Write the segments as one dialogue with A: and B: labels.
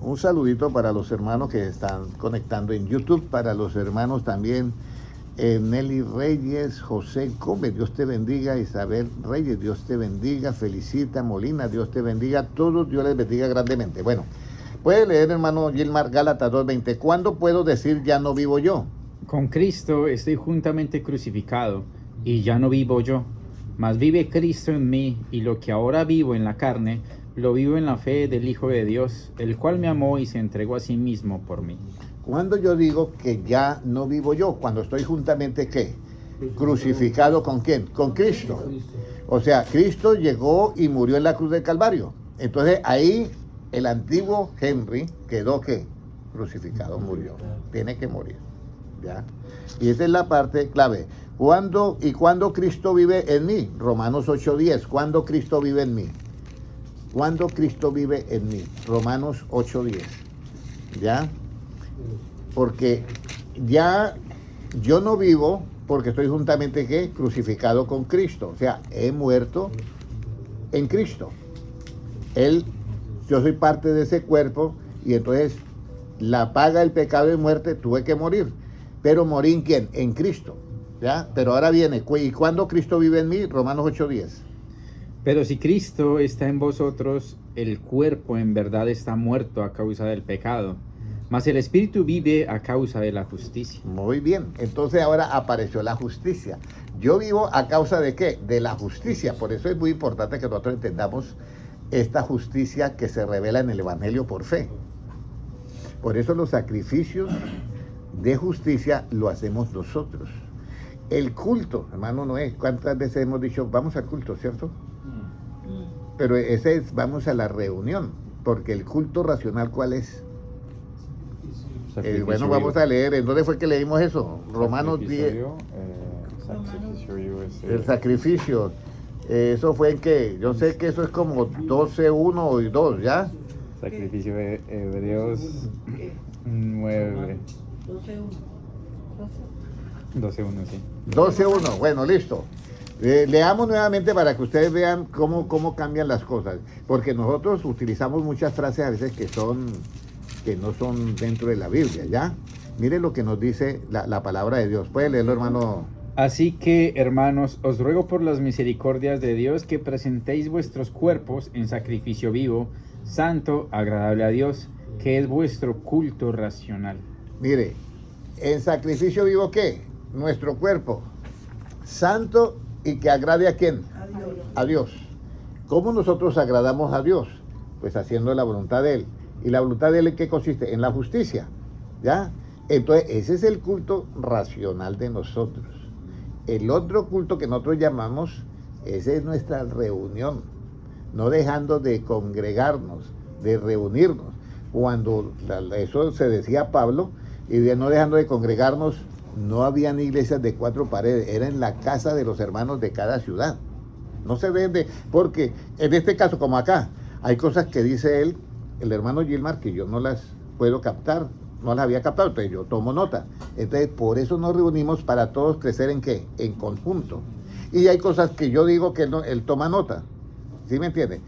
A: Un saludito para los hermanos que están conectando en YouTube, para los hermanos también Nelly Reyes, José Gómez, Dios te bendiga, Isabel Reyes, Dios te bendiga, Felicita Molina, Dios te bendiga, todos Dios les bendiga grandemente. Bueno, puede leer, hermano Gilmar, Gálatas 2:20. ¿Cuándo puedo decir ya no vivo yo?
B: Con Cristo estoy juntamente crucificado, y ya no vivo yo, mas vive Cristo en mí, y lo que ahora vivo en la carne, lo vivo en la fe del Hijo de Dios, el cual me amó y se entregó a sí mismo por mí.
A: Cuando yo digo que ya no vivo yo, cuando estoy juntamente, ¿qué? Crucificado ¿con quién? Con Cristo. O sea, Cristo llegó y murió en la cruz del Calvario. Entonces ahí el antiguo Henry quedó, ¿qué? Crucificado, murió. Tiene que morir. ¿Ya? Y esa es la parte clave. ¿Cuándo Cristo vive en mí? Romanos 8:10. ¿Cuándo Cristo vive en mí? ¿Cuándo Cristo vive en mí? Romanos 8:10. ¿Ya? Porque ya yo no vivo porque estoy juntamente, ¿qué? Crucificado con Cristo. O sea, he muerto en Cristo. Yo soy parte de ese cuerpo y entonces la paga del pecado de muerte, tuve que morir. Pero morí en ¿quién? En Cristo. ¿Ya? Pero ahora viene, ¿y cuándo Cristo vive en mí? Romanos 8:10.
B: Pero si Cristo está en vosotros, el cuerpo en verdad está muerto a causa del pecado, mas el espíritu vive a causa de la justicia.
A: Muy bien, entonces ahora apareció la justicia. Yo vivo a causa de ¿qué? De la justicia. Por eso es muy importante que nosotros entendamos esta justicia que se revela en el Evangelio por fe. Por eso los sacrificios de justicia lo hacemos nosotros. El culto, hermano Noé, ¿cuántas veces hemos dicho vamos al culto, cierto? Pero ese es vamos a la reunión, porque el culto racional, ¿cuál es? Bueno, vamos a leer. ¿En dónde fue que leímos eso? Romanos 10. El sacrificio. ¿Eso fue en qué? Yo sé que eso es como 12:1 y 2, ¿ya?
C: Sacrificio de Hebreos 9. 12:1, sí.
A: 12:1, bueno, listo. Leamos nuevamente para que ustedes vean cómo cambian las cosas. Porque nosotros utilizamos muchas frases a veces que no son dentro de la Biblia, ¿ya? Miren lo que nos dice la palabra de Dios. ¿Puede leerlo, hermano?
B: Así que, hermanos, os ruego por las misericordias de Dios que presentéis vuestros cuerpos en sacrificio vivo, santo, agradable a Dios, que es vuestro culto racional.
A: Mire, en sacrificio vivo, ¿qué? Nuestro cuerpo, santo y que agrade ¿a quién? A Dios. ¿Cómo nosotros agradamos a Dios? Pues haciendo la voluntad de Él. ¿Y la voluntad de Él en qué consiste? En la justicia, ¿ya? Entonces, ese es el culto racional de nosotros. El otro culto que nosotros llamamos, esa es nuestra reunión, no dejando de congregarnos, de reunirnos. Cuando eso se decía Pablo, y de no dejando de congregarnos, no habían iglesias de 4 paredes, era en la casa de los hermanos de cada ciudad. No se vende, porque en este caso, como acá, hay cosas que dice él, el hermano Gilmar, que yo no las puedo captar, no las había captado, entonces yo tomo nota. Entonces, por eso nos reunimos para todos crecer ¿en qué? En conjunto. Y hay cosas que yo digo que él toma nota. ¿Sí me entiende?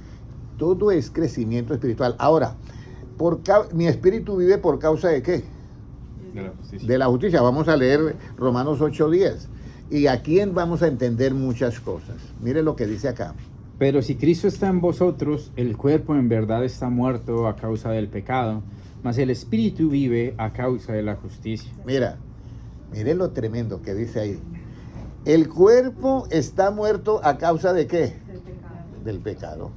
A: Todo es crecimiento espiritual. Ahora, mi espíritu vive por causa de ¿qué?
C: De la justicia.
A: De la justicia. Vamos a leer Romanos 8:10. Y aquí vamos a entender muchas cosas. Mire lo que dice acá.
B: Pero si Cristo está en vosotros, el cuerpo en verdad está muerto a causa del pecado, mas el espíritu vive a causa de la justicia.
A: Mire lo tremendo que dice ahí. El cuerpo está muerto a causa de ¿qué? Del pecado.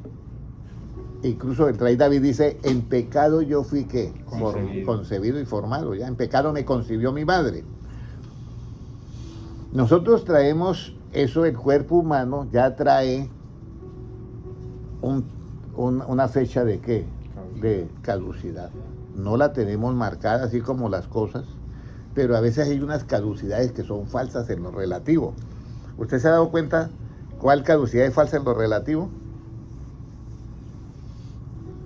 A: Incluso el rey David dice, en pecado yo fui ¿qué? Concebido y formado. Ya en pecado me concibió mi madre. Nosotros traemos eso, el cuerpo humano ya trae una fecha de ¿qué? De caducidad. No la tenemos marcada así como las cosas, pero a veces hay unas caducidades que son falsas en lo relativo. ¿Usted se ha dado cuenta cuál caducidad es falsa en lo relativo?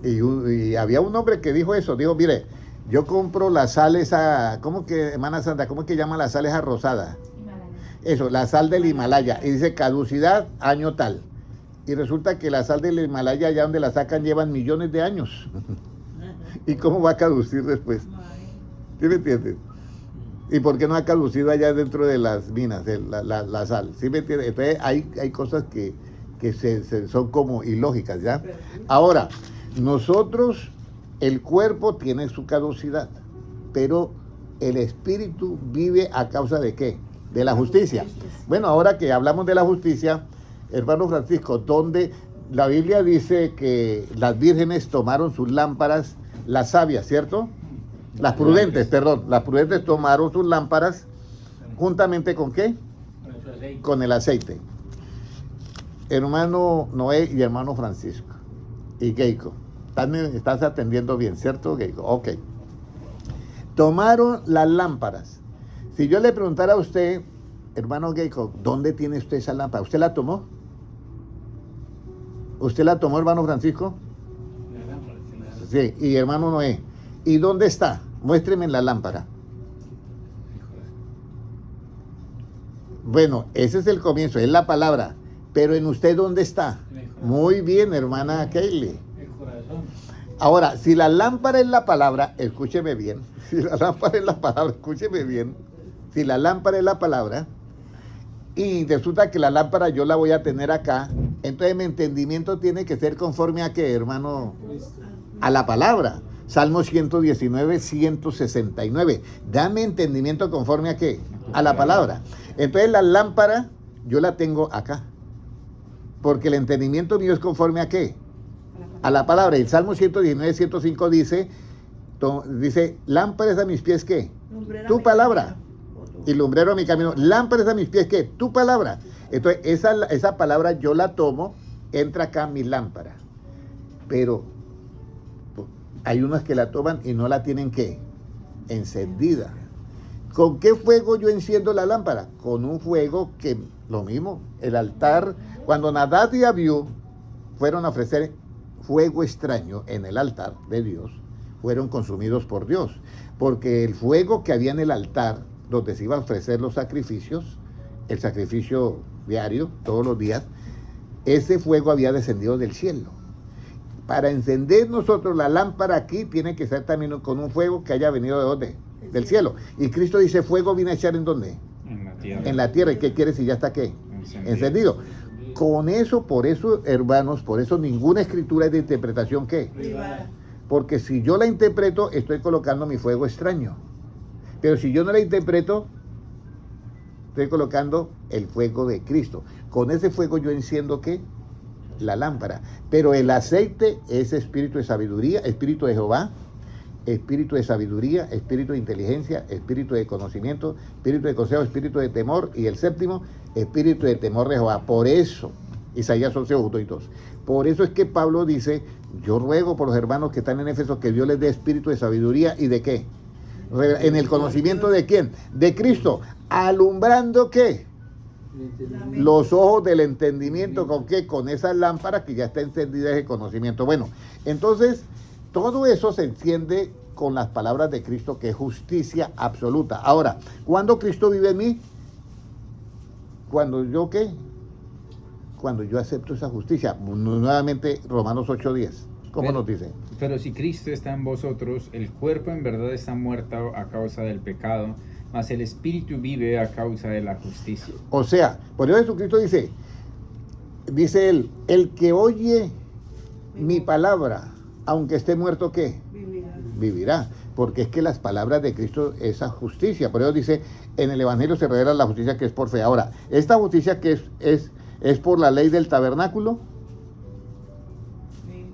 A: Y había un hombre que dijo eso, dijo, mire, yo compro la sal esa, ¿cómo que, hermana Santa, cómo que llama la sal esa rosada? Eso, la sal del Himalaya, y dice caducidad, año tal. Y resulta que la sal del Himalaya, allá donde la sacan, llevan millones de años. ¿Y cómo va a caducir después? ¿Sí me entiendes? ¿Y por qué no ha caducido allá dentro de las minas, la sal? ¿Sí me entiendes? Entonces hay cosas que son como ilógicas, ¿ya? Ahora, nosotros, el cuerpo tiene su caducidad, pero el espíritu vive a causa de ¿qué? De la justicia. Bueno, ahora que hablamos de la justicia, hermano Francisco, donde la Biblia dice que las vírgenes tomaron sus lámparas, las sabias, ¿cierto? Las prudentes tomaron sus lámparas juntamente con ¿qué? Con el aceite. Hermano Noé y hermano Francisco y Geico, estás atendiendo bien, ¿cierto, Geico? Ok. Tomaron las lámparas. Si yo le preguntara a usted, hermano Geico, ¿dónde tiene usted esa lámpara? ¿Usted la tomó? ¿Usted la tomó, hermano Francisco? Sí, y hermano Noé. ¿Y dónde está? Muéstreme la lámpara. Bueno, ese es el comienzo, es la palabra. Pero en usted, ¿dónde está? Muy bien, hermana Kaylee. Ahora, si la lámpara es la palabra, escúcheme bien. Si la lámpara es la palabra, escúcheme bien. Si la lámpara es la palabra, y resulta que la lámpara yo la voy a tener acá, entonces mi entendimiento tiene que ser conforme a ¿qué, hermano? A la palabra. Salmo 119, 169. Dame entendimiento conforme a ¿qué? A la palabra. Entonces la lámpara yo la tengo acá. Porque el entendimiento mío es conforme a ¿qué? A la palabra. El Salmo 119, 105 dice, lámpara es a mis pies ¿qué? Tu palabra. Y lumbrero a mi camino. Lámpara es a mis pies ¿qué? Tu palabra. Entonces esa palabra yo la tomo, entra acá mi lámpara. Pero hay unas que la toman y no la tienen ¿qué? Encendida. ¿Con qué fuego yo enciendo la lámpara? Con un fuego que, lo mismo, el altar, cuando Nadab y Abiú fueron a ofrecer fuego extraño en el altar de Dios, fueron consumidos por Dios, porque el fuego que había en el altar, donde se iban a ofrecer los sacrificios, el sacrificio diario, todos los días, ese fuego había descendido del cielo. Para encender nosotros la lámpara aquí, tiene que ser también con un fuego que haya venido de ¿dónde? Del cielo. Y Cristo dice, fuego viene a echar ¿en dónde?
C: En la tierra.
A: En la tierra. ¿Y qué quiere si ya está qué? Encendido. Con eso, por eso, hermanos, por eso ninguna escritura es de interpretación ¿qué? Privada. Porque si yo la interpreto, estoy colocando mi fuego extraño. Pero si yo no la interpreto, estoy colocando el fuego de Cristo. Con ese fuego yo enciendo ¿qué? La lámpara. Pero el aceite es espíritu de sabiduría, espíritu de Jehová, espíritu de sabiduría, espíritu de inteligencia, espíritu de conocimiento, espíritu de consejo, espíritu de temor, y el séptimo, espíritu de temor de Jehová. Por eso, Isaías 11:1 y 2. Por eso es que Pablo dice, yo ruego por los hermanos que están en Éfeso que Dios les dé espíritu de sabiduría y de ¿qué? En el conocimiento de ¿quién? De Cristo. ¿Alumbrando qué? Los ojos del entendimiento. ¿Con qué? Con esa lámpara que ya está encendida ese conocimiento. Bueno, entonces todo eso se enciende con las palabras de Cristo, que es justicia absoluta. Ahora, ¿cuándo Cristo vive en mí? Cuando yo ¿qué? Cuando yo acepto esa justicia. Nuevamente Romanos 8:10. ¿Cómo nos dice?
B: Pero si Cristo está en vosotros, el cuerpo en verdad está muerto a causa del pecado, mas el espíritu vive a causa de la justicia.
A: O sea, por eso Jesucristo dice él, el que oye mi palabra, aunque esté muerto, ¿qué? Vivirá. Porque es que las palabras de Cristo es esa justicia. Por eso dice, en el Evangelio se revela la justicia que es por fe. Ahora, esta justicia que es por la ley del tabernáculo.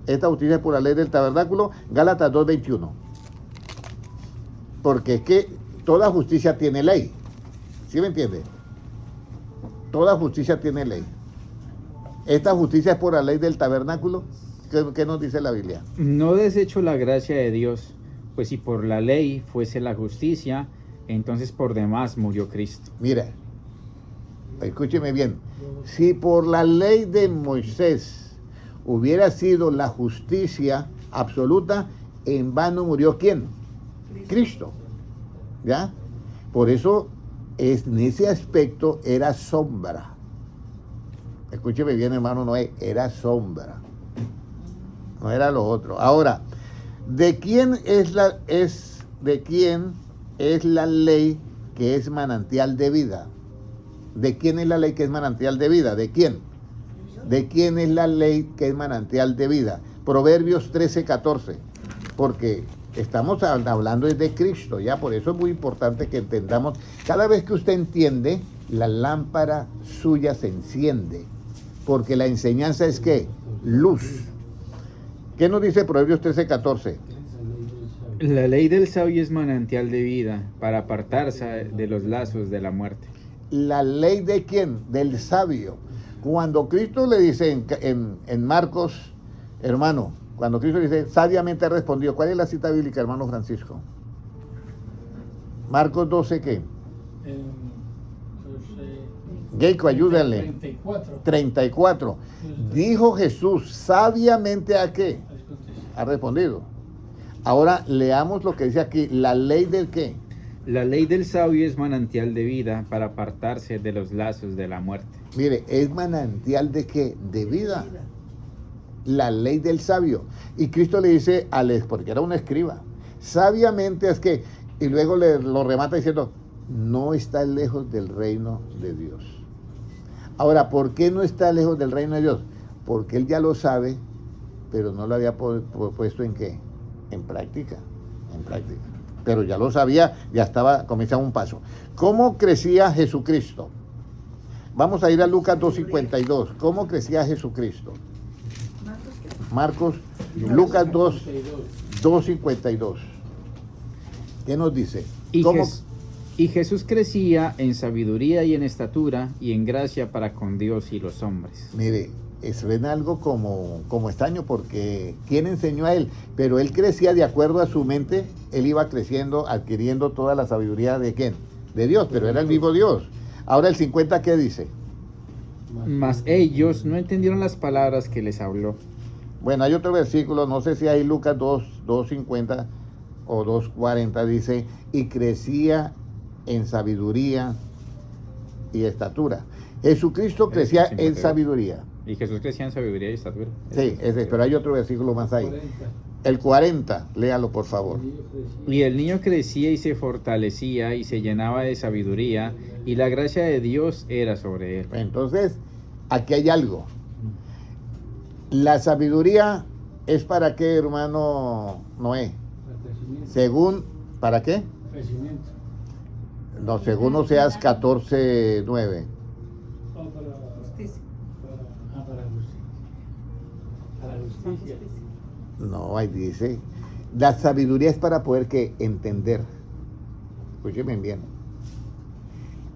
A: Esta justicia es por la ley del tabernáculo, Gálatas 2:21. Porque es que toda justicia tiene ley. ¿Sí me entiende? Toda justicia tiene ley. Esta justicia es por la ley del tabernáculo. ¿Qué nos dice la Biblia?
B: No desecho la gracia de Dios, pues si por la ley fuese la justicia, entonces por demás murió Cristo.
A: Mira, escúcheme bien. Si por la ley de Moisés hubiera sido la justicia absoluta, en vano murió ¿quién? Cristo. ¿Ya? Por eso en ese aspecto era sombra. Escúcheme bien, hermano Noé, era sombra. No era lo otro. Ahora, ¿De quién es la ley que es manantial de vida? ¿De quién es la ley que es manantial de vida? ¿De quién? ¿De quién es la ley que es manantial de vida? Proverbios 13:14. Porque estamos hablando de Cristo, ya, por eso es muy importante que entendamos. Cada vez que usted entiende, la lámpara suya se enciende, porque la enseñanza es ¿qué? Luz. ¿Qué nos dice Proverbios 13:14?
B: La ley del sabio es manantial de vida para apartarse de los lazos de la muerte.
A: ¿La ley de quién? Del sabio. Cuando Cristo le dice en Marcos, hermano, cuando Cristo dice, sabiamente ha respondido, ¿cuál es la cita bíblica, hermano Francisco? Marcos 12, ¿qué? Geico, ayúdale.
D: 34.
A: 34. Dijo Jesús, sabiamente ¿a qué? Ha respondido. Ahora leamos lo que dice aquí, la ley del qué.
B: La ley del sabio es manantial de vida para apartarse de los lazos de la muerte.
A: Mire, es manantial de qué? De vida. La ley del sabio. Y Cristo le dice, porque era un escriba, sabiamente es que, y luego lo remata diciendo, no está lejos del reino de Dios. Ahora, ¿por qué no está lejos del reino de Dios? Porque él ya lo sabe, pero no lo había puesto en qué, en práctica. Pero ya lo sabía, ya estaba, comenzaba un paso. ¿Cómo crecía Jesucristo? Vamos a ir a Lucas 2:52. ¿Cómo crecía Jesucristo? Lucas 2:52. ¿Qué nos dice?
B: Y Jesús crecía en sabiduría y en estatura y en gracia para con Dios y los hombres.
A: Mire, suena algo como extraño porque ¿quién enseñó a él? Pero él crecía de acuerdo a su mente, él iba creciendo, adquiriendo toda la sabiduría de ¿quién? De Dios, pero era el mismo Dios. Ahora el 50, ¿qué dice?
B: Mas ellos no entendieron las palabras que les habló.
A: Bueno, hay otro versículo, no sé si hay Lucas 2:50 o 2:40, dice, y crecía en sabiduría y estatura. Jesucristo crecía en sabiduría.
B: Y Jesús crecía en sabiduría y estatura.
A: Sí, pero hay otro versículo más ahí. El 40, léalo por favor.
B: Y el niño crecía y se fortalecía y se llenaba de sabiduría y la gracia de Dios era sobre él.
A: Entonces, aquí hay algo. La sabiduría es para qué, hermano Noé. Según, ¿para qué?
D: Crecimiento.
A: No, según Oseas 14:9.
D: Para justicia.
A: No, ahí dice. La sabiduría es para poder que entender. Escúcheme bien.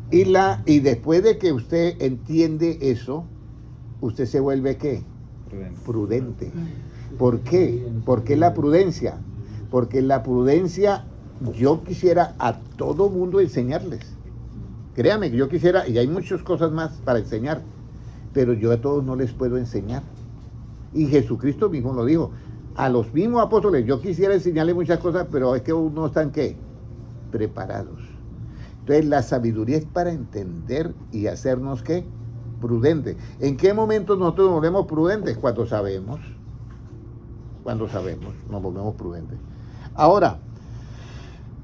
A: Y después de que usted entiende eso, usted se vuelve ¿qué? Prudente. ¿Por qué? ¿Por qué la prudencia? Porque la prudencia yo quisiera a todo mundo enseñarles. Créame que yo quisiera, y hay muchas cosas más para enseñar, pero yo a todos no les puedo enseñar. Y Jesucristo mismo lo dijo. A los mismos apóstoles, yo quisiera enseñarles muchas cosas, pero es que no están ¿qué? Preparados. Entonces la sabiduría es para entender y hacernos ¿qué? Prudentes. ¿En qué momento nosotros nos volvemos prudentes? Cuando sabemos nos volvemos prudentes. Ahora,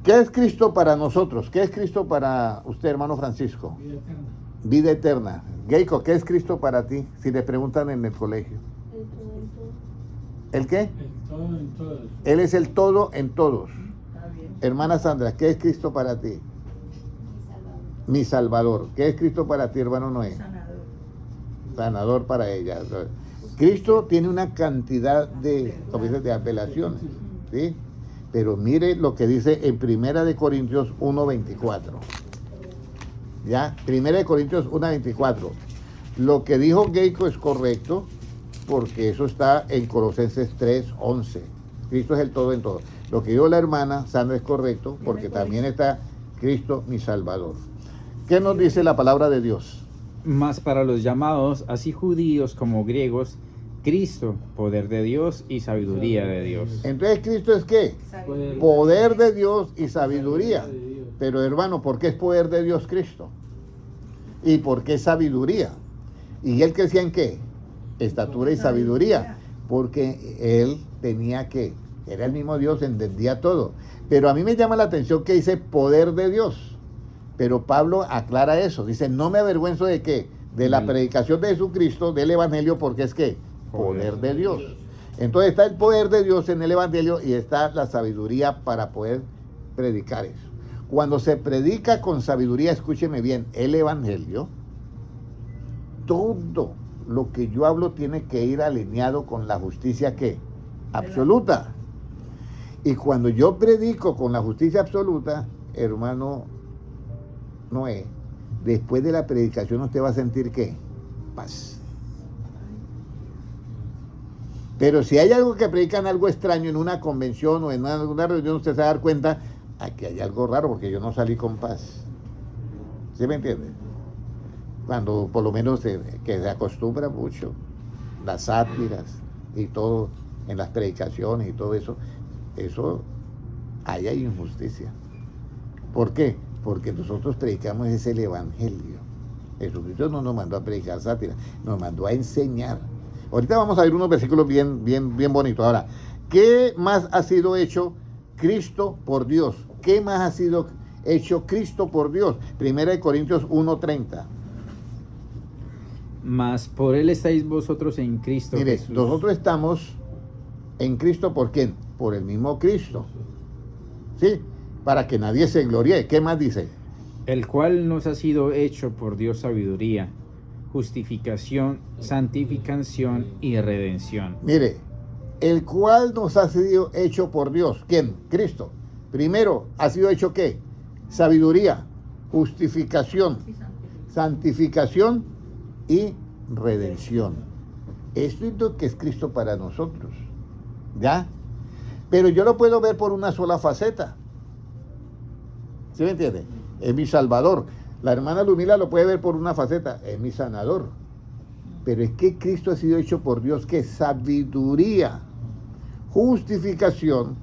A: ¿qué es Cristo para nosotros? ¿Qué es Cristo para usted, hermano Francisco?
D: Vida eterna.
A: Vida eterna. Geico, ¿qué es Cristo para ti? Si le preguntan en el colegio. ¿El qué?
D: El todo en todos.
A: Él es el todo en todos. Hermana Sandra, ¿qué es Cristo para ti? Mi Salvador. ¿Qué es Cristo para ti, hermano Noé? Sanador para ella. Cristo tiene una cantidad de apelaciones, ¿sí? Pero mire lo que dice en 1 Corintios 1:24. ¿Ya? 1 Corintios 1:24. Lo que dijo Geico es correcto, porque eso está en Colosenses 3:11. Cristo es el todo en todo. Lo que dijo la hermana Sandra es correcto, porque también está Cristo mi Salvador. ¿Qué nos dice la palabra de Dios?
B: Mas para los llamados, así judíos como griegos, Cristo, poder de Dios y sabiduría de Dios.
A: Entonces, ¿Cristo es qué? Poder de Dios y sabiduría. Pero hermano, ¿por qué es poder de Dios Cristo? ¿Y por qué sabiduría? ¿Y él crecía en qué? Estatura y sabiduría. Porque él tenía que Era el mismo Dios, entendía todo. Pero a mí me llama la atención que dice poder de Dios. Pero Pablo aclara eso. Dice, no me avergüenzo de qué, de la predicación de Jesucristo, del Evangelio, porque es que poder de Dios. Entonces está el poder de Dios en el Evangelio y está la sabiduría para poder predicar eso. Cuando se predica con sabiduría, escúcheme bien, el Evangelio, todo lo que yo hablo tiene que ir alineado con la justicia ¿qué? Absoluta. Y cuando yo predico con la justicia absoluta, hermano Noé, después de la predicación usted va a sentir ¿qué? Paz. Pero si hay algo que predican algo extraño en una convención o en una reunión, usted se va a dar cuenta, aquí hay algo raro porque yo no salí con paz. ¿Sí me entiende? Cuando por lo menos que se acostumbra mucho las sátiras y todo en las predicaciones y todo eso, ahí hay injusticia. ¿Por qué? Porque nosotros predicamos es el Evangelio. Jesucristo no nos mandó a predicar sátiras, nos mandó a enseñar. Ahorita vamos a ver unos versículos bien bonitos. Ahora, ¿qué más ha sido hecho Cristo por Dios? ¿Qué más ha sido hecho Cristo por Dios? 1 Corintios 1:30.
B: Mas por él estáis vosotros en Cristo
A: Mire,
B: Jesús.
A: nosotros estamos en Cristo, ¿por quién? Por el mismo Cristo. ¿Sí? Para que nadie se gloríe. ¿Qué más dice?
B: El cual nos ha sido hecho por Dios sabiduría, justificación, santificación y redención.
A: Mire, el cual nos ha sido hecho por Dios. ¿Quién? Cristo. Primero, ¿ha sido hecho qué? Sabiduría, justificación, santificación y redención. Esto es lo que es Cristo para nosotros. ¿Ya? Pero yo lo puedo ver por una sola faceta. ¿Sí me entiende? Es mi Salvador. La hermana Lumila lo puede ver por una faceta. Es mi sanador. Pero es que Cristo ha sido hecho por Dios, que sabiduría, justificación,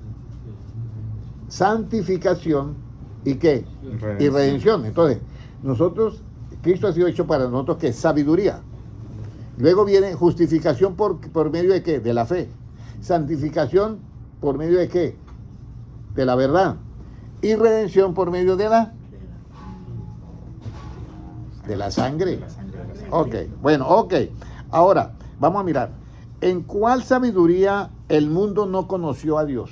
A: santificación y ¿qué? Y redención. Entonces, Cristo ha sido hecho para nosotros que sabiduría. Luego viene justificación por medio de ¿qué? De la fe. Santificación por medio de ¿qué? De la verdad. Y redención por medio de la sangre. Ok, bueno, ok. Ahora, vamos a mirar. ¿En cuál sabiduría el mundo no conoció a Dios?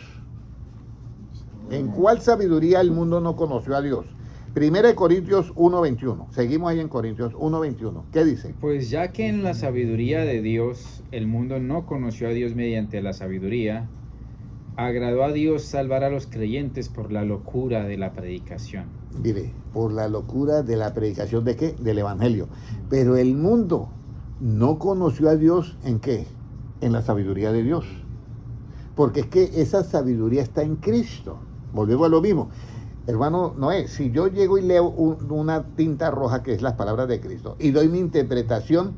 A: ¿En cuál sabiduría el mundo no conoció a Dios? 1 Corintios 1:21. Seguimos ahí en Corintios 1:21. ¿Qué dice?
B: Pues ya que en la sabiduría de Dios el mundo no conoció a Dios mediante la sabiduría, agradó a Dios salvar a los creyentes por la locura de la predicación.
A: Mire, por la locura de la predicación ¿de qué? Del Evangelio. Pero el mundo no conoció a Dios ¿en qué? En la sabiduría de Dios. Porque es que esa sabiduría está en Cristo. Volvemos a lo mismo. Hermano Noé, si yo llego y leo una tinta roja que es las palabras de Cristo y doy mi interpretación,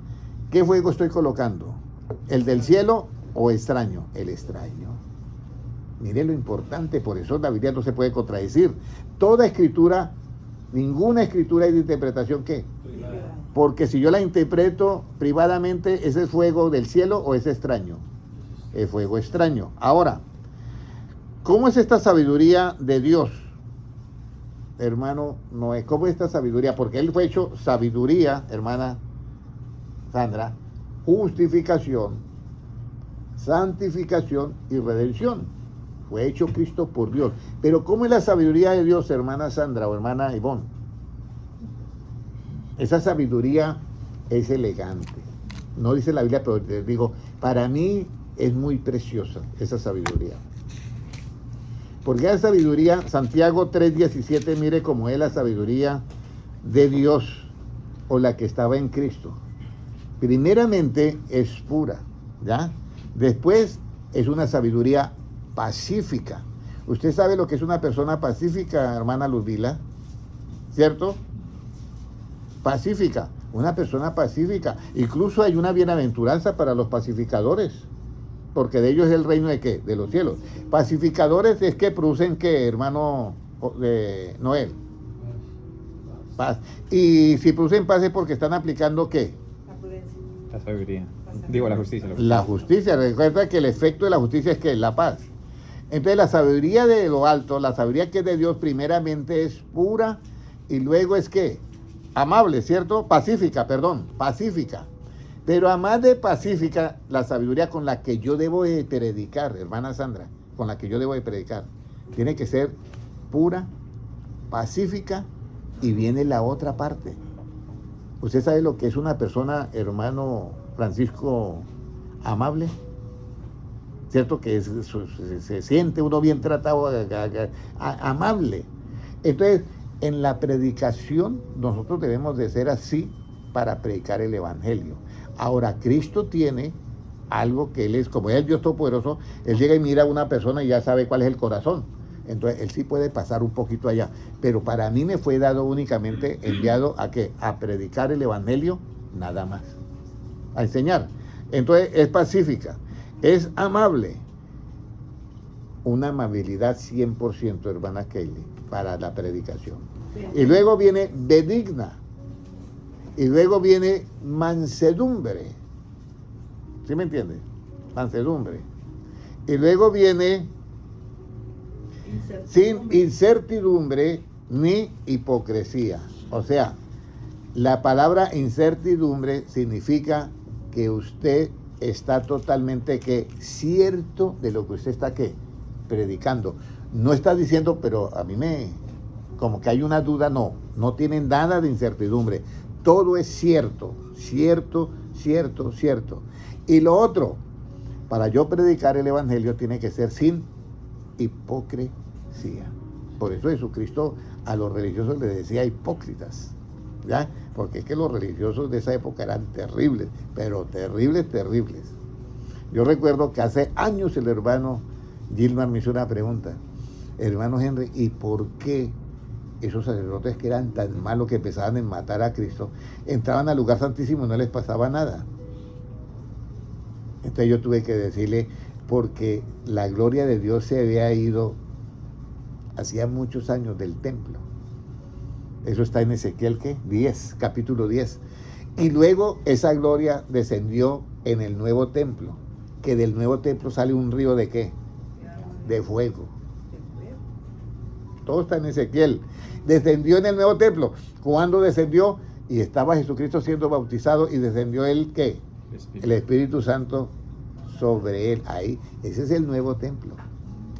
A: ¿qué fuego estoy colocando? ¿El del cielo o extraño? El extraño. Mire lo importante, por eso la Biblia no se puede contradecir. Toda escritura, ninguna escritura hay de interpretación ¿qué? Porque si yo la interpreto privadamente, ¿ese es fuego del cielo o es extraño? Es fuego extraño. Ahora, ¿cómo es esta sabiduría de Dios? Hermano Noé, ¿cómo es esta sabiduría? Porque él fue hecho sabiduría, hermana Sandra, justificación, santificación y redención. Fue hecho Cristo por Dios. Pero ¿cómo es la sabiduría de Dios, hermana Sandra o hermana Ivonne? Esa sabiduría es elegante. No dice la Biblia, pero te digo, para mí es muy preciosa esa sabiduría. Porque esa sabiduría, Santiago 3:17, mire cómo es la sabiduría de Dios o la que estaba en Cristo. Primeramente es pura, ¿ya? Después es una sabiduría pacífica. ¿Usted sabe lo que es una persona pacífica, hermana Ludmila? ¿Cierto? Pacífica, una persona pacífica. Incluso hay una bienaventuranza para los pacificadores, porque de ellos es el reino de ¿qué? De los cielos. Pacificadores es que producen ¿qué, hermano Noel? Paz. Y si producen paz es porque están aplicando ¿qué?
C: La sabiduría. Digo, la justicia.
A: La justicia. Recuerda que el efecto de la justicia es que la paz. Entonces la sabiduría de lo alto, la sabiduría que es de Dios, primeramente es pura y luego es ¿qué? Amable, ¿cierto? Pacífica, perdón, pacífica. Pero además de pacífica, la sabiduría con la que yo debo de predicar, hermana Sandra, con la que yo debo de predicar, tiene que ser pura, pacífica y viene la otra parte. ¿Usted sabe lo que es una persona, hermano Francisco, amable? ¿Cierto? Que se siente uno bien tratado, amable. Entonces, en la predicación, nosotros debemos de ser así para predicar el Evangelio. Ahora, Cristo tiene algo que Él es, como es el Dios Todopoderoso, Él llega y mira a una persona y ya sabe cuál es el corazón. Entonces, Él sí puede pasar un poquito allá. Pero para mí me fue dado únicamente, enviado a ¿qué? A predicar el Evangelio, nada más. A enseñar. Entonces, es pacífica. Es amable, una amabilidad 100%, hermana Kelly, para la predicación. Y luego viene benigna, y luego viene mansedumbre. ¿Sí me entiende? Mansedumbre. Y luego viene sin incertidumbre ni hipocresía. O sea, la palabra incertidumbre significa que usted está totalmente cierto de lo que usted está predicando. No está diciendo, pero a mí como que hay una duda, no tienen nada de incertidumbre. Todo es cierto. Y lo otro, para yo predicar el Evangelio tiene que ser sin hipocresía. Por eso Jesucristo a los religiosos les decía hipócritas. ¿Ya? Porque es que los religiosos de esa época eran terribles, pero terribles. Yo recuerdo que hace años el hermano Gilmar me hizo una pregunta. Hermano Henry, ¿y por qué esos sacerdotes que eran tan malos que pensaban en matar a Cristo, entraban al lugar santísimo y no les pasaba nada? Entonces yo tuve que decirle, porque la gloria de Dios se había ido hacía muchos años del templo. Eso está en Ezequiel, ¿qué? 10, capítulo 10. Y luego esa gloria descendió en el nuevo templo, que del nuevo templo sale un río ¿de qué? De fuego. Todo está en Ezequiel. Descendió en el nuevo templo. ¿Cuándo descendió? Y estaba Jesucristo siendo bautizado y descendió el ¿qué? El Espíritu Santo sobre él. Ahí, ese es el nuevo templo.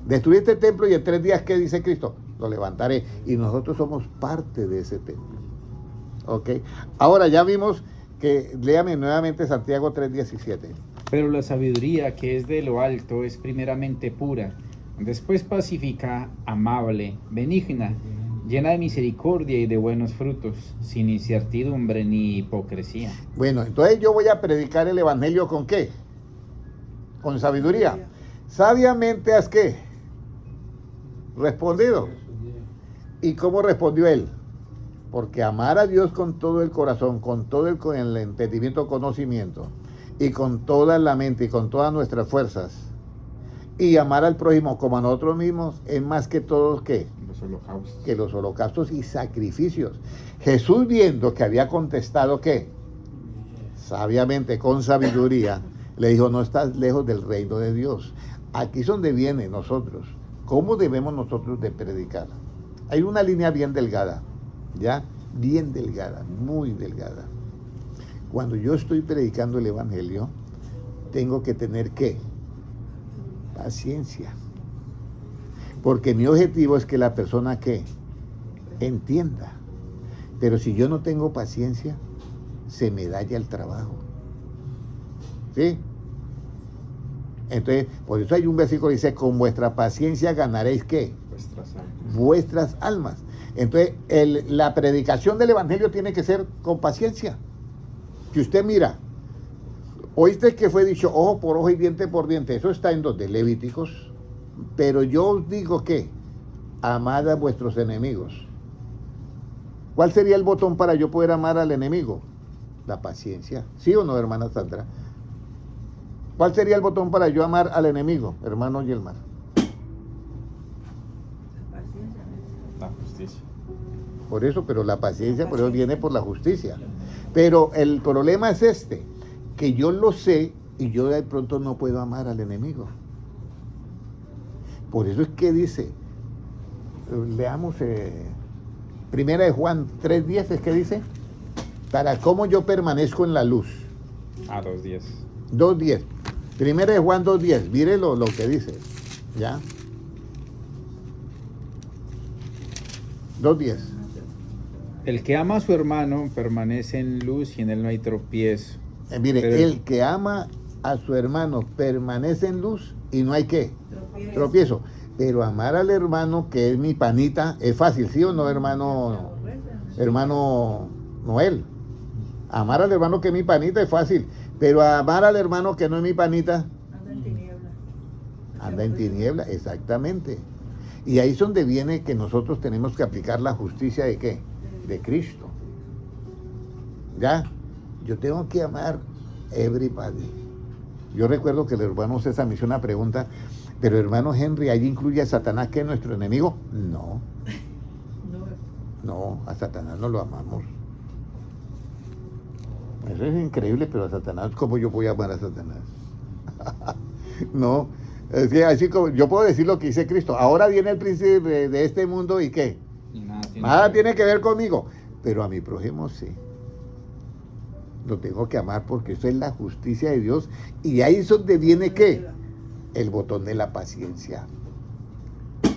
A: Destruí este templo y en 3 días, ¿qué dice Cristo? Lo levantaré. Y nosotros somos parte de ese templo. ¿Ok? Ahora ya vimos que, léame nuevamente Santiago 3:17.
B: Pero la sabiduría que es de lo alto es primeramente pura, después pacífica, amable, benigna, llena de misericordia y de buenos frutos, sin incertidumbre ni hipocresía.
A: Bueno, entonces yo voy a predicar el Evangelio ¿con qué? Con sabiduría. Sabiamente has ¿qué? Respondido. ¿Y cómo respondió él? Porque amar a Dios con todo el corazón, con todo el entendimiento, conocimiento, y con toda la mente y con todas nuestras fuerzas, y amar al prójimo como a nosotros mismos, es más que todos ¿qué?
C: Los holocaustos.
A: Que los holocaustos y sacrificios. Jesús, viendo que había contestado ¿qué? Sabiamente, con sabiduría, le dijo, no estás lejos del reino de Dios. Aquí es donde viene nosotros. ¿Cómo debemos nosotros de predicar? Hay una línea bien delgada, ¿ya? Bien delgada, muy delgada. Cuando yo estoy predicando el Evangelio, tengo que tener ¿qué? Paciencia. Porque mi objetivo es que la persona ¿qué? Entienda. Pero si yo no tengo paciencia, se me daña el trabajo. ¿Sí? Entonces, por eso hay un versículo que dice, con vuestra paciencia ganaréis ¿qué?
C: Vuestras almas.
A: Vuestras almas. Entonces, la predicación del Evangelio tiene que ser con paciencia. Si usted mira, oíste que fue dicho ojo por ojo y diente por diente, eso está en los de Levíticos, pero yo os digo que amad a vuestros enemigos. ¿Cuál sería el botón para yo poder amar al enemigo? La paciencia. ¿Sí o no, hermana Sandra? ¿Cuál sería el botón para yo amar al enemigo, hermano Yelmar?
C: La justicia.
A: Por eso, pero la paciencia, por eso viene por la justicia. Pero el problema es este, que yo lo sé y yo de pronto no puedo amar al enemigo. Por eso es que dice, leamos Primera de Juan 3:10, es que dice, para cómo yo permanezco en la luz.
B: 2:10.
A: 2:10. Primera de Juan 2:10. Mire lo que dice. ¿Ya? 2:10.
B: El que ama a su hermano permanece en luz y en él no hay tropiezo.
A: Mire,
B: Pero-
A: el que ama a su hermano permanece en luz y no hay qué. Tropiezo. Pero amar al hermano que es mi panita es fácil, ¿sí o no, hermano Noel? Amar al hermano que es mi panita es fácil, pero amar al hermano que no es mi panita
E: Anda en tinieblas.
A: anda en tiniebla, exactamente. Y ahí es donde viene que nosotros tenemos que aplicar la justicia de ¿qué? De Cristo. ¿Ya? Yo tengo que amar everybody. Yo recuerdo que el hermano César me hizo una pregunta, pero hermano Henry, ¿ahí incluye a Satanás que es nuestro enemigo? No,
E: No,
A: a Satanás no lo amamos. Eso es increíble, pero a Satanás, ¿cómo yo voy a amar a Satanás? No, es que así como yo puedo decir lo que dice Cristo. Ahora viene el príncipe de este mundo y ¿qué?
B: Y
A: Nada tiene que ver conmigo, pero a mi prójimo sí. Lo tengo que amar porque eso es la justicia de Dios. Y ahí es donde viene ¿qué? El botón de la paciencia.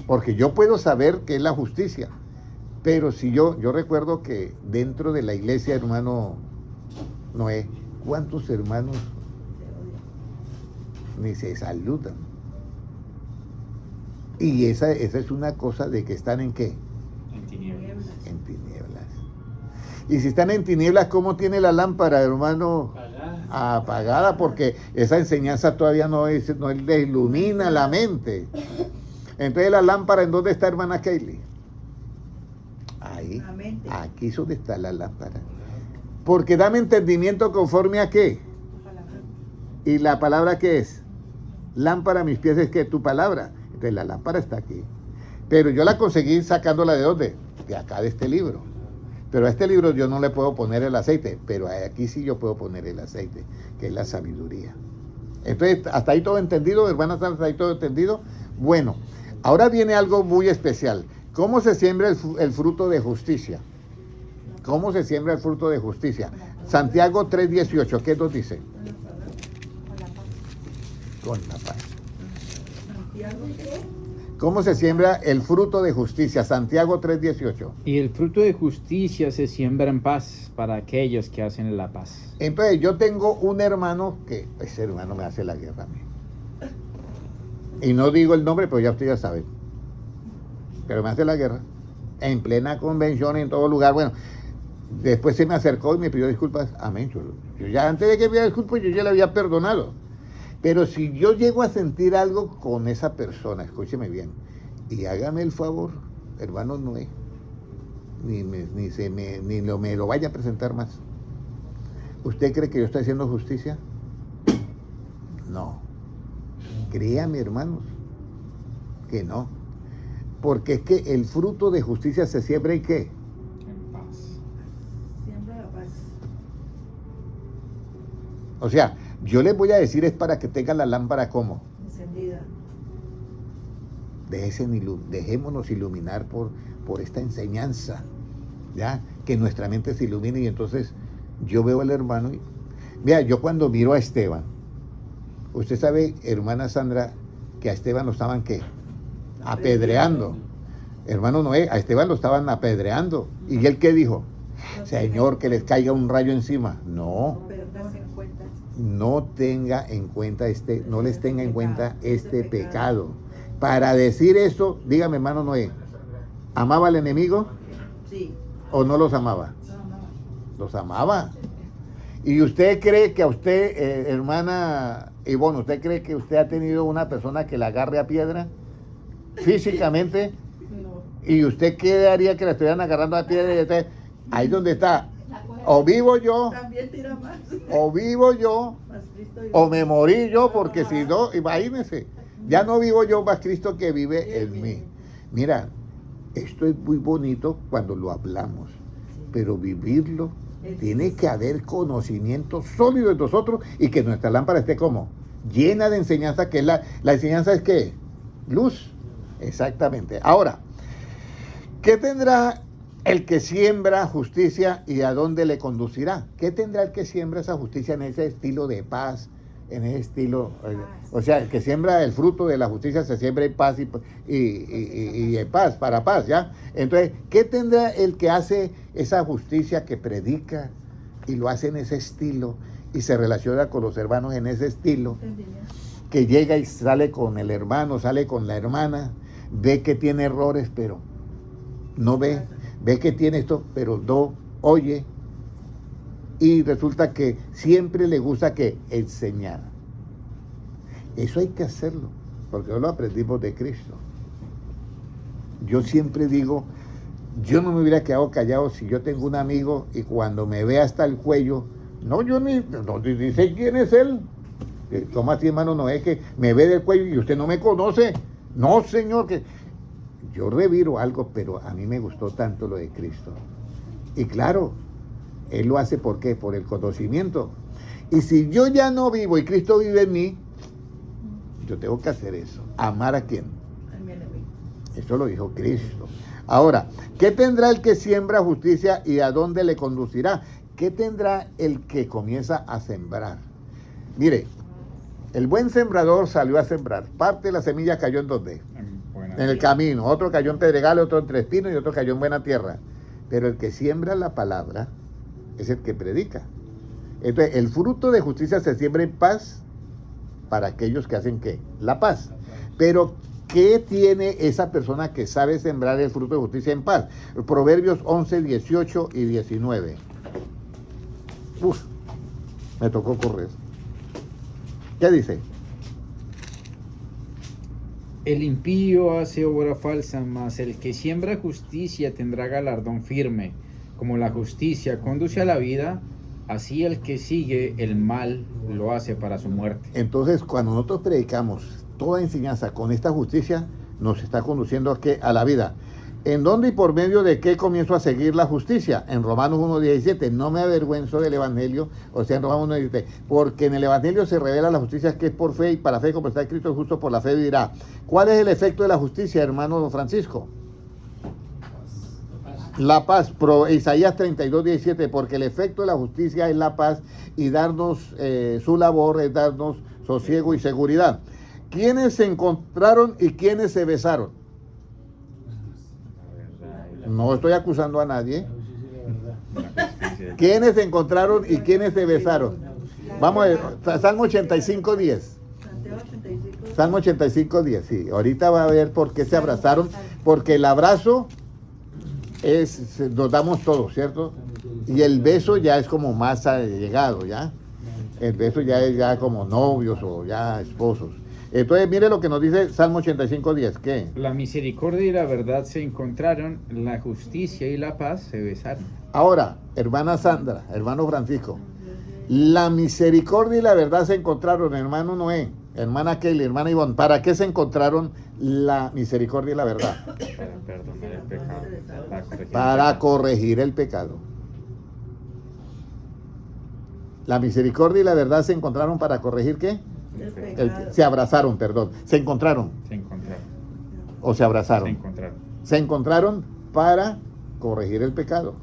A: Porque yo puedo saber qué es la justicia, pero si yo recuerdo que dentro de la iglesia, hermano Noé, ¿cuántos hermanos ni se saludan? Y esa es una cosa de que están en ¿qué?
B: En tinieblas.
A: En tinieblas. Y si están en tinieblas, ¿cómo tiene la lámpara, hermano? Apagada, porque esa enseñanza todavía no les ilumina la mente. Entonces la lámpara, ¿en dónde está, hermana Kaylee? Ahí.
E: La mente.
A: Aquí es donde está la lámpara. Porque dame entendimiento conforme a qué. ¿Y la palabra qué es? Lámpara a mis pies es que tu palabra. Entonces la lámpara está aquí. Pero yo la conseguí sacándola de ¿dónde? De acá, de este libro. Pero a este libro yo no le puedo poner el aceite, pero aquí sí yo puedo poner el aceite, que es la sabiduría. Entonces, ¿hasta ahí todo entendido, hermanas? ¿Hasta ahí todo entendido? Bueno, ahora viene algo muy especial. ¿Cómo se siembra el fruto de justicia? ¿Cómo se siembra el fruto de justicia? Santiago 3:18, ¿qué nos dice? Con la paz.
E: Santiago, ¿qué?
A: ¿Cómo se siembra el fruto de justicia? Santiago 3:18.
B: Y el fruto de justicia se siembra en paz para aquellos que hacen la paz.
A: Entonces, yo tengo un hermano que, ese hermano me hace la guerra a mí. Y no digo el nombre, pero ya usted ya sabe. Pero me hace la guerra. En plena convención, en todo lugar. Bueno, después se me acercó y me pidió disculpas. Amén. Yo ya, antes de que me pidiera disculpas, yo ya le había perdonado. Pero si yo llego a sentir algo con esa persona, escúcheme bien, y hágame el favor, hermano Noé, me lo vaya a presentar más. ¿Usted cree que yo estoy haciendo justicia? No. Créame, hermanos, que no. Porque es que el fruto de justicia se siembra ¿en qué?
B: En paz.
E: Siembra la paz.
A: O sea, yo les voy a decir es para que tengan la lámpara como.
E: Encendida.
A: Dejémonos iluminar por esta enseñanza, ¿ya? Que nuestra mente se ilumine y entonces yo veo al hermano y... Mira, yo cuando miro a Esteban, usted sabe, hermana Sandra, que a Esteban lo estaban, ¿qué? Apedreando. Hermano Noé, a Esteban lo estaban apedreando. ¿Y él qué dijo? Señor, que les caiga un rayo encima. No.
E: Pero tengas en cuenta.
A: No les tenga en cuenta este pecado. Para decir eso, dígame, hermano Noé, ¿amaba al enemigo
E: Sí.
A: o no los amaba?
E: No.
A: Los amaba. ¿Y usted cree que a usted, hermana Ivonne, usted cree que usted ha tenido una persona que la agarre a piedra físicamente?
E: No.
A: ¿Y usted qué haría que la estuvieran agarrando a piedra? Y usted, ahí donde está, o vivo yo,
E: También tira más.
A: o vivo yo,
E: Más Cristo y
A: o me morí yo, porque si no, imagínense, ya no vivo yo, más Cristo que vive en mí. Mira, esto es muy bonito cuando lo hablamos, pero vivirlo, tiene que haber conocimiento sólido en nosotros y que nuestra lámpara esté como llena de enseñanza, que es la enseñanza es que luz. Exactamente. Ahora, ¿qué tendrá el que siembra justicia y a dónde le conducirá? ¿Qué tendrá el que siembra esa justicia en ese estilo de paz? En ese estilo, o sea, el que siembra el fruto de la justicia se siembra en paz y en paz, para paz, ¿ya? Entonces, ¿qué tendrá el que hace esa justicia, que predica y lo hace en ese estilo y se relaciona con los hermanos en ese estilo? Que llega y sale con el hermano, sale con la hermana, ve que tiene errores, pero no ve, ve que tiene esto, pero no oye. Y resulta que siempre le gusta que enseñar. Eso hay que hacerlo, porque no lo aprendimos de Cristo. Yo siempre digo, yo no me hubiera quedado callado si yo tengo un amigo y cuando me ve hasta el cuello, yo ni sé quién es él. ¿Cómo así, hermano? No es que me ve del cuello y usted no me conoce. No, señor, que yo reviro algo, pero a mí me gustó tanto lo de Cristo. Y claro, Él lo hace, ¿por qué? Por el conocimiento. Y si yo ya no vivo y Cristo vive en mí, yo tengo que hacer eso. ¿Amar a quién?
E: A mi enemigo.
A: Eso lo dijo Cristo. Ahora, ¿qué tendrá el que siembra justicia y a dónde le conducirá? ¿Qué tendrá el que comienza a sembrar? Mire, el buen sembrador salió a sembrar. Parte de la semilla cayó ¿en dónde? En el camino. Otro cayó en pedregales, otro entre espinos y otro cayó en buena tierra. Pero el que siembra la palabra es el que predica. Entonces, el fruto de justicia se siembra en paz para aquellos que hacen ¿qué? La paz. Pero, ¿qué tiene esa persona que sabe sembrar el fruto de justicia en paz? Proverbios 11, 18 y 19. Me tocó correr. ¿Qué dice?
B: El impío hace obra falsa, mas el que siembra justicia tendrá galardón firme. Como la justicia conduce a la vida, así el que sigue el mal lo hace para su muerte.
A: Entonces, cuando nosotros predicamos toda enseñanza con esta justicia, nos está conduciendo ¿a qué? A la vida. ¿En dónde y por medio de qué comienzo a seguir la justicia? En Romanos 1:17, no me avergüenzo del Evangelio, o sea, en Romanos 1:17, porque en el Evangelio se revela la justicia que es por fe, y para fe, como está escrito, el justo por la fe vivirá. ¿Cuál es el efecto de la justicia, hermano don Francisco? La paz. Isaías 32:17, porque el efecto de la justicia es la paz, y darnos su labor es darnos sosiego y seguridad. ¿Quiénes se encontraron y quiénes se besaron? No estoy acusando a nadie. ¿Quiénes se encontraron y quiénes se besaron? Vamos a ver, Salmo 85:10. Salmo 85:10, sí. Ahorita va a ver por qué se abrazaron. Porque el abrazo nos damos todos, ¿cierto? Y el beso ya es como más allegado, ¿ya? El beso ya es ya como novios o ya esposos. Entonces, mire lo que nos dice Salmo 85:10. ¿Qué?
B: La misericordia y la verdad se encontraron, la justicia y la paz se besaron.
A: Ahora, hermana Sandra, hermano Francisco, la misericordia y la verdad se encontraron, hermano Noé, hermana Kelly, hermana Ivonne. ¿Para qué se encontraron la misericordia y la verdad?
C: Para perdonar el pecado.
A: Para corregir el pecado. La misericordia y la verdad se encontraron para corregir ¿qué? Se abrazaron, perdón. Se encontraron.
C: Se encontraron.
A: O se abrazaron.
C: Se encontraron.
A: Se encontraron para corregir el pecado.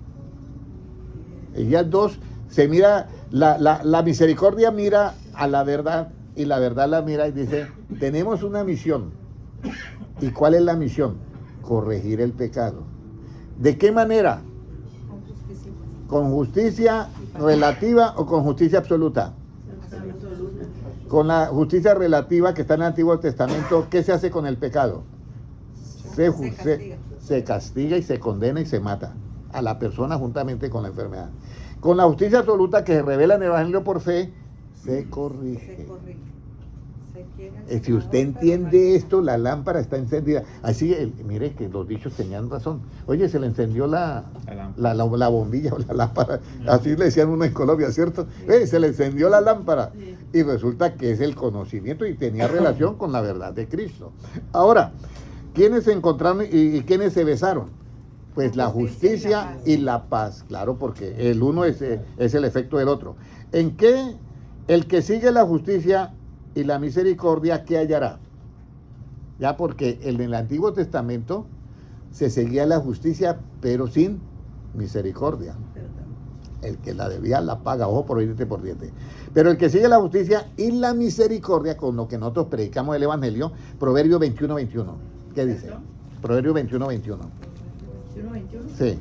A: Ellas dos, se mira, la misericordia mira a la verdad y la verdad la mira y dice, tenemos una misión. ¿Y cuál es la misión? Corregir el pecado. ¿De qué manera? ¿Con justicia relativa o con justicia absoluta? Con la justicia relativa que está en el Antiguo Testamento, ¿qué se hace con el pecado? Se castiga y se condena y se mata a la persona juntamente con la enfermedad. Con la justicia absoluta que se revela en el Evangelio por fe, se corrige. Si usted entiende esto, la lámpara está encendida. Así, mire que los dichos tenían razón. Oye, se le encendió la bombilla o la lámpara. Así le decían uno en Colombia, ¿cierto? Se le encendió la lámpara. Y resulta que es el conocimiento y tenía relación con la verdad de Cristo. Ahora, ¿quiénes se encontraron y quiénes se besaron? Pues la justicia y la paz. Claro, porque el uno es el efecto del otro. ¿En qué el que sigue la justicia y la misericordia, qué hallará? Ya porque en el Antiguo Testamento se seguía la justicia, pero sin misericordia. El que la debía la paga, ojo por diente por diente. Pero el que sigue la justicia y la misericordia, con lo que nosotros predicamos del Evangelio, Proverbio 21:21. ¿Qué dice?
E: ¿Perdón?
A: Proverbio 21:21.
E: 21.
A: Sí.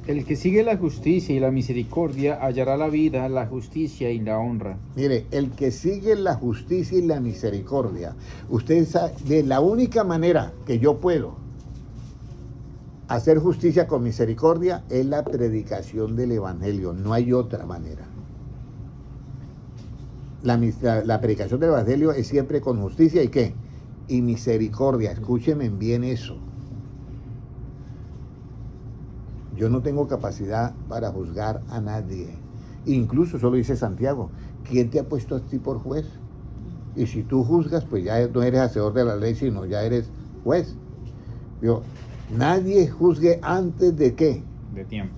B: El que sigue la justicia y la misericordia hallará la vida, la justicia y la honra.
A: Mire, el que sigue la justicia y la misericordia, usted sabe, de la única manera que yo puedo hacer justicia con misericordia es la predicación del Evangelio, no hay otra manera. La predicación del Evangelio es siempre con justicia y ¿qué? Y misericordia, escúchenme bien eso. Yo no tengo capacidad para juzgar a nadie. Incluso, eso lo dice Santiago, ¿quién te ha puesto a ti por juez? Y si tú juzgas, pues ya no eres hacedor de la ley, sino ya eres juez. Digo, nadie juzgue antes de qué,
C: De tiempo.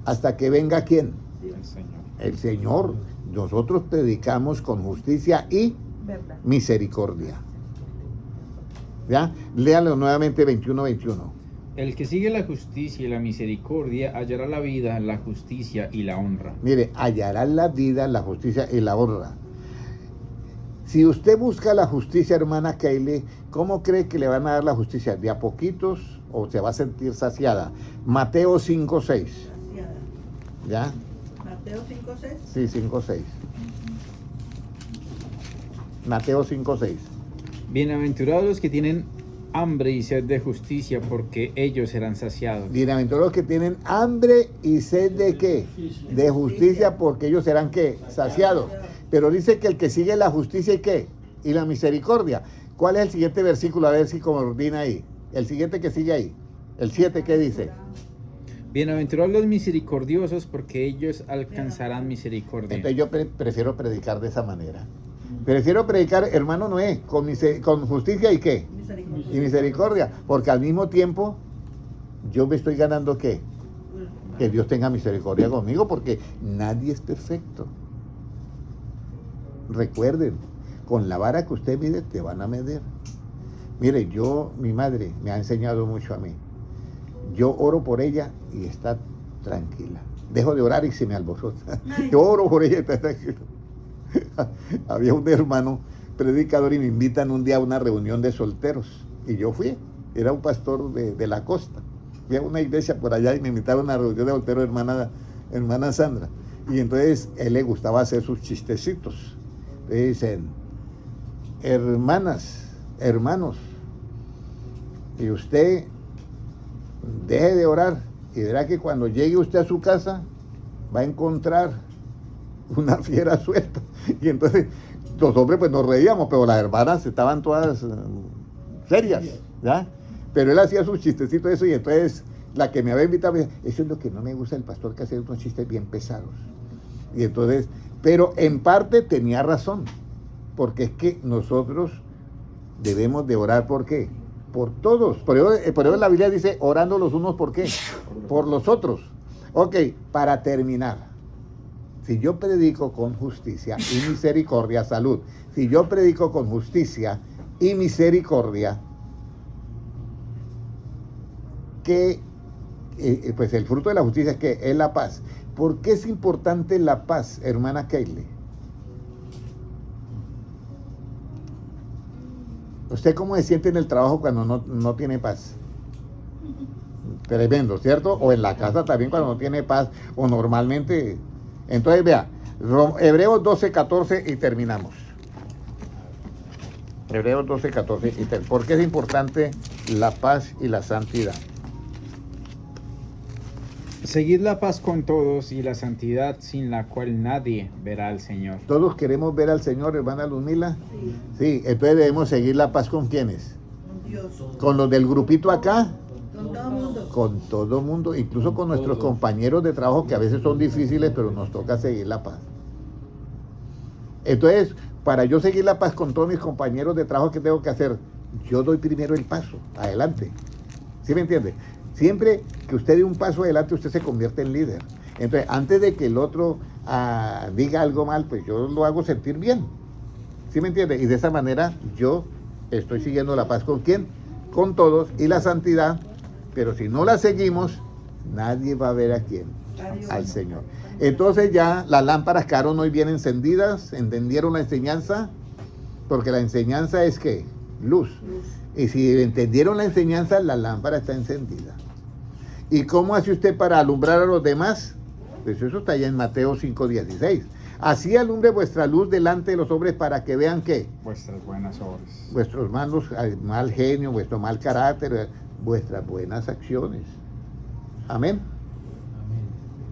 A: hasta que venga quién,
C: El Señor.
A: el Señor. Nosotros predicamos con justicia y
E: ¿Verdad?
A: misericordia. ¿Ya? Léalo nuevamente 21:21.
B: El que sigue la justicia y la misericordia hallará la vida, la justicia y la honra.
A: Mire, hallará la vida, la justicia y la honra. Si usted busca la justicia, hermana Kayle, ¿cómo cree que le van a dar la justicia? ¿De a poquitos o se va a sentir saciada? Mateo 5:6.
E: Saciada.
A: ¿Ya?
E: Mateo 5:6.
A: Sí, 5:6. Mateo 5:6.
B: Bienaventurados los que tienen hambre y sed de justicia, porque ellos serán saciados.
A: Bienaventurados los que tienen hambre y sed de qué? De justicia, porque ellos serán qué? Saciados. Pero dice que el que sigue la justicia y qué? Y la misericordia. ¿Cuál es el siguiente versículo? A ver si coordina ahí. El siguiente que sigue ahí. El 7, ¿qué dice?
B: Bienaventurados los misericordiosos, porque ellos alcanzarán misericordia.
A: Entonces yo prefiero predicar de esa manera. Prefiero predicar, hermano Noé, con justicia y qué?
E: Misericordia.
A: Y misericordia. Porque al mismo tiempo yo me estoy ganando qué? Que Dios tenga misericordia conmigo, porque nadie es perfecto. Recuerden, con la vara que usted mide, te van a medir. Mire, mi madre me ha enseñado mucho a mí. Yo oro por ella y está tranquila. Dejo de orar y se me alborota. Yo oro por ella y está tranquila. Había un hermano predicador y me invitan un día a una reunión de solteros. Y yo fui. Era un pastor de la costa. Fui a una iglesia por allá y me invitaron a una reunión de solteros, hermana Sandra. Y entonces él le gustaba hacer sus chistecitos. Le dicen, hermanas, hermanos, y usted deje de orar y verá que cuando llegue usted a su casa va a encontrar una fiera suelta. Y entonces los hombres pues nos reíamos, pero las hermanas estaban todas serias, ¿ya? Pero él hacía sus chistecitos eso, y entonces la que me había invitado me decía, eso es lo que no me gusta del pastor, que hace unos chistes bien pesados. Y entonces, pero en parte tenía razón, porque es que nosotros debemos de orar, ¿por qué? Por todos. Por eso la Biblia dice, orando los unos, ¿por qué? Por los otros. Ok, para terminar, si yo predico con justicia y misericordia, salud, si yo predico con justicia y misericordia, que pues el fruto de la justicia es la paz. ¿Por qué es importante la paz, hermana Kayle? ¿Usted cómo se siente en el trabajo cuando no tiene paz? Tremendo, ¿cierto? O en la casa también cuando no tiene paz, o normalmente. Entonces vea, Hebreos 12:14 y terminamos. Hebreos 12:14 y terminamos. ¿Por qué es importante la paz y la santidad?
B: Seguid la paz con todos y la santidad, sin la cual nadie verá al Señor.
A: Todos queremos ver al Señor, hermana Luzmila.
E: Sí,
A: Sí, entonces debemos seguir la paz ¿con quiénes?
E: con Dios.
A: Con los del grupito acá,
E: Con todo el mundo.
A: con todo mundo, incluso con nuestros compañeros de trabajo que a veces son difíciles, pero nos toca seguir la paz. Entonces, para yo seguir la paz con todos mis compañeros de trabajo, ¿qué tengo que hacer? Yo doy primero el paso, adelante. ¿Sí me entiende? Siempre que usted dé un paso adelante, usted se convierte en líder. Entonces, antes de que el otro diga algo mal, pues yo lo hago sentir bien. ¿Sí me entiende? Y de esa manera yo estoy siguiendo la paz con quién, con todos, y la santidad, pero si no la seguimos, nadie va a ver a quién,
E: Adiós.
A: al Señor. Entonces ya las lámparas quedaron hoy bien encendidas, entendieron la enseñanza, porque la enseñanza es que luz. Y si entendieron la enseñanza, la lámpara está encendida. ¿Y cómo hace usted para alumbrar a los demás? Pues eso está allá en Mateo 5:16. Así alumbre vuestra luz delante de los hombres para que vean que
C: Vuestras buenas obras.
A: vuestros malos, mal genio, vuestro mal carácter, vuestras buenas acciones. Amén.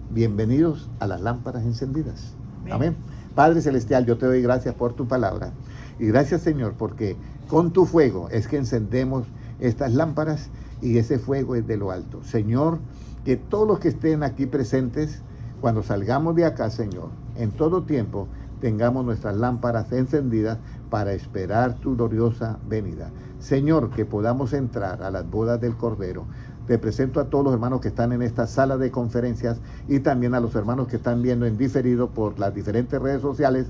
A: Bienvenidos a las lámparas encendidas. Amén. Padre Celestial, yo te doy gracias por tu palabra. Y gracias, Señor, porque con tu fuego es que encendemos estas lámparas y ese fuego es de lo alto. Señor, que todos los que estén aquí presentes, cuando salgamos de acá, Señor, en todo tiempo tengamos nuestras lámparas encendidas para esperar tu gloriosa venida. Señor, que podamos entrar a las bodas del Cordero. Te presento a todos los hermanos que están en esta sala de conferencias y también a los hermanos que están viendo en diferido por las diferentes redes sociales,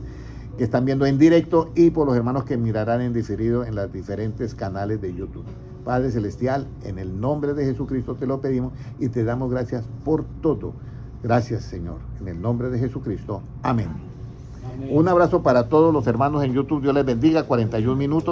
A: que están viendo en directo, y por los hermanos que mirarán en diferido en los diferentes canales de YouTube. Padre Celestial, en el nombre de Jesucristo te lo pedimos y te damos gracias por todo. Gracias, Señor, en el nombre de Jesucristo. Amén.
D: Amén.
A: Un abrazo para todos los hermanos en YouTube. Dios les bendiga. 41 minutos.